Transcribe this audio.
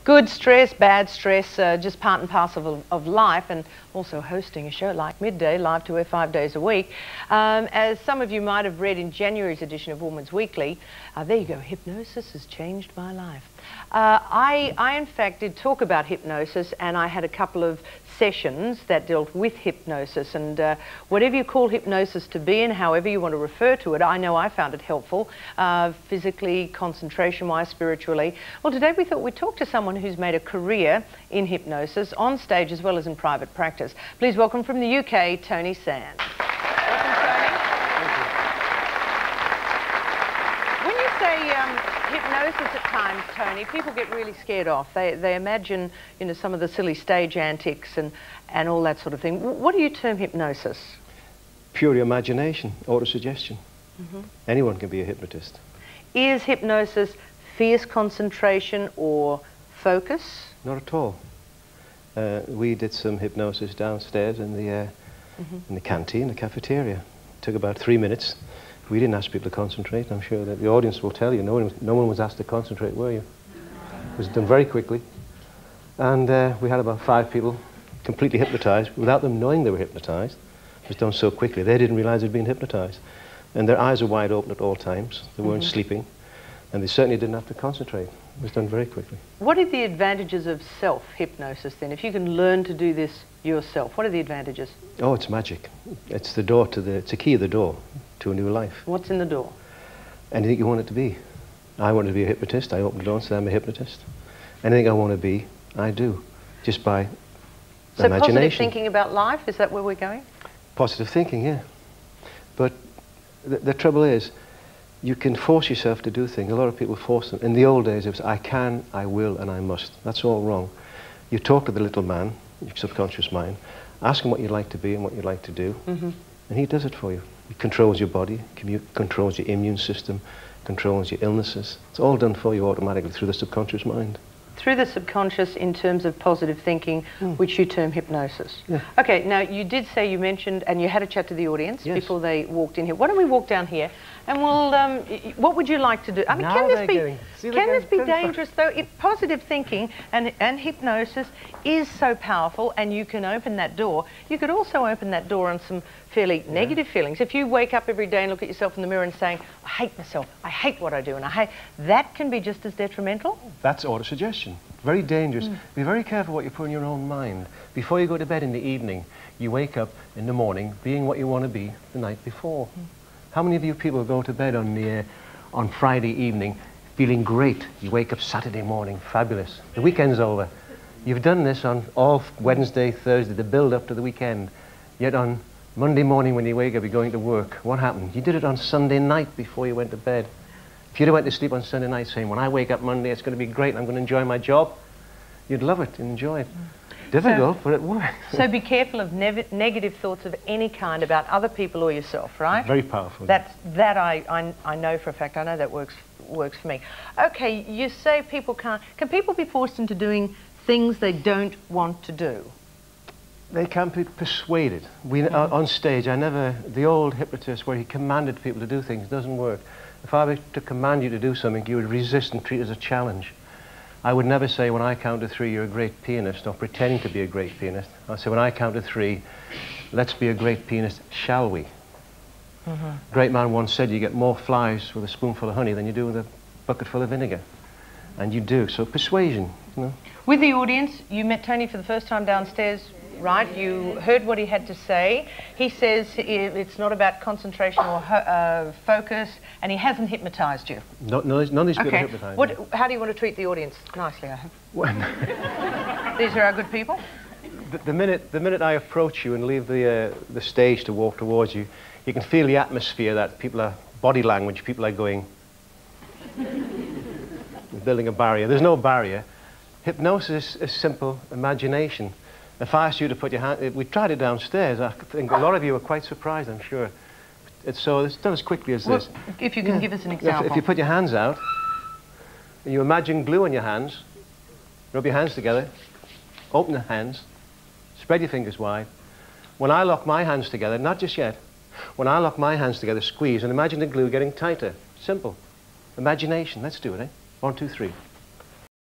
Good stress, bad stress, just part and parcel of life, and also hosting a show like Midday, live to air 5 days a week. As some of you might have read in January's edition of Woman's Weekly, there you go, hypnosis has changed my life. I in fact did talk about hypnosis, and I had a couple of sessions that dealt with hypnosis, and whatever you call hypnosis to be and however you want to refer to it, I know I found it helpful, physically, concentration-wise, spiritually. Well, today we thought we'd talk to someone who's made a career in hypnosis, on stage as well as in private practice. Please welcome from the UK, Tony Sands. Hypnosis at times, Tony, people get really scared off. They imagine, you know, some of the silly stage antics and all that sort of thing. What do you term hypnosis? Pure imagination, autosuggestion. Anyone can be a hypnotist. Is hypnosis fierce concentration or focus? Not at all. We did some hypnosis downstairs in the canteen, the cafeteria. It took about 3 minutes. We didn't ask people to concentrate. I'm sure that the audience will tell you. No one was asked to concentrate, were you? It was done very quickly. And we had about 5 people completely hypnotized without them knowing they were hypnotized. It was done so quickly. They didn't realize they'd been hypnotized. And their eyes were wide open at all times. They weren't sleeping. And they certainly didn't have to concentrate. It was done very quickly. What are the advantages of self-hypnosis then? If you can learn to do this yourself, what are the advantages? Oh, it's magic. It's the door to it's a key of the door to a new life. What's in the door? Anything you want it to be. I wanted to be a hypnotist. I opened the door and said I'm a hypnotist. Anything I want to be, I do, just by imagination. So positive thinking about life, is that where we're going? Positive thinking, yeah. But the trouble is, you can force yourself to do things. A lot of people force them. In the old days, it was I can, I will, and I must. That's all wrong. You talk to the little man, your subconscious mind, ask him what you'd like to be and what you'd like to do, and he does it for you. He controls your body, controls your immune system, controls your illnesses. It's all done for you automatically through the subconscious mind. Through the subconscious in terms of positive thinking, which you term hypnosis. Yeah. Okay, now you did say, you mentioned, and you had a chat to the audience before they walked in here. Why don't we walk down here and we'll, what would you like to do? I mean, can this be dangerous though? Positive thinking and hypnosis is so powerful, and you can open that door. You could also open that door on some fairly negative feelings. If you wake up every day and look at yourself in the mirror and saying, I hate myself, I hate what I do, and I hate, that can be just as detrimental. That's autosuggestion. Very dangerous. Be very careful what you put in your own mind. Before you go to bed in the evening, you wake up in the morning being what you want to be the night before. How many of you people go to bed on Friday evening feeling great? You wake up Saturday morning, fabulous. The weekend's over. You've done this on all Wednesday, Thursday, the build up to the weekend. Yet on Monday morning when you wake up, you're going to work. What happened? You did it on Sunday night before you went to bed. If you'd have went to sleep on Sunday night saying, when I wake up Monday, it's going to be great and I'm going to enjoy my job, you'd love it and enjoy it. Difficult, but it works. So be careful of negative thoughts of any kind about other people or yourself, right? Very powerful. That I know for a fact. I know that works for me. Okay, you say people can't. Can people be forced into doing things they don't want to do? They can't be persuaded. On stage, the old hypnotist where he commanded people to do things doesn't work. If I were to command you to do something, you would resist and treat it as a challenge. I would never say, when I count to 3, you're a great pianist, or pretending to be a great pianist. I'll say, when I count to 3, let's be a great pianist, shall we? A great man once said, you get more flies with a spoonful of honey than you do with a bucket full of vinegar. And you do. So persuasion, you know. With the audience, you met Tony for the first time downstairs, right? You heard what he had to say. He says it's not about concentration or focus, and he hasn't hypnotized you. None of these people hypnotized. How do you want to treat the audience? Nicely, I hope. These are our good people? The minute I approach you and leave the stage to walk towards you, you can feel the atmosphere that people are, body language, people are going, building a barrier. There's no barrier. Hypnosis is simple imagination. If I asked you to put your hand, we tried it downstairs. I think a lot of you were quite surprised, I'm sure. It's done as quickly as this. If you can give us an example. If you put your hands out, and you imagine glue on your hands, rub your hands together, open the hands, spread your fingers wide. When I lock my hands together, not just yet, when I lock my hands together, squeeze, and imagine the glue getting tighter. Simple. Imagination. Let's do it, eh? 1, 2, 3.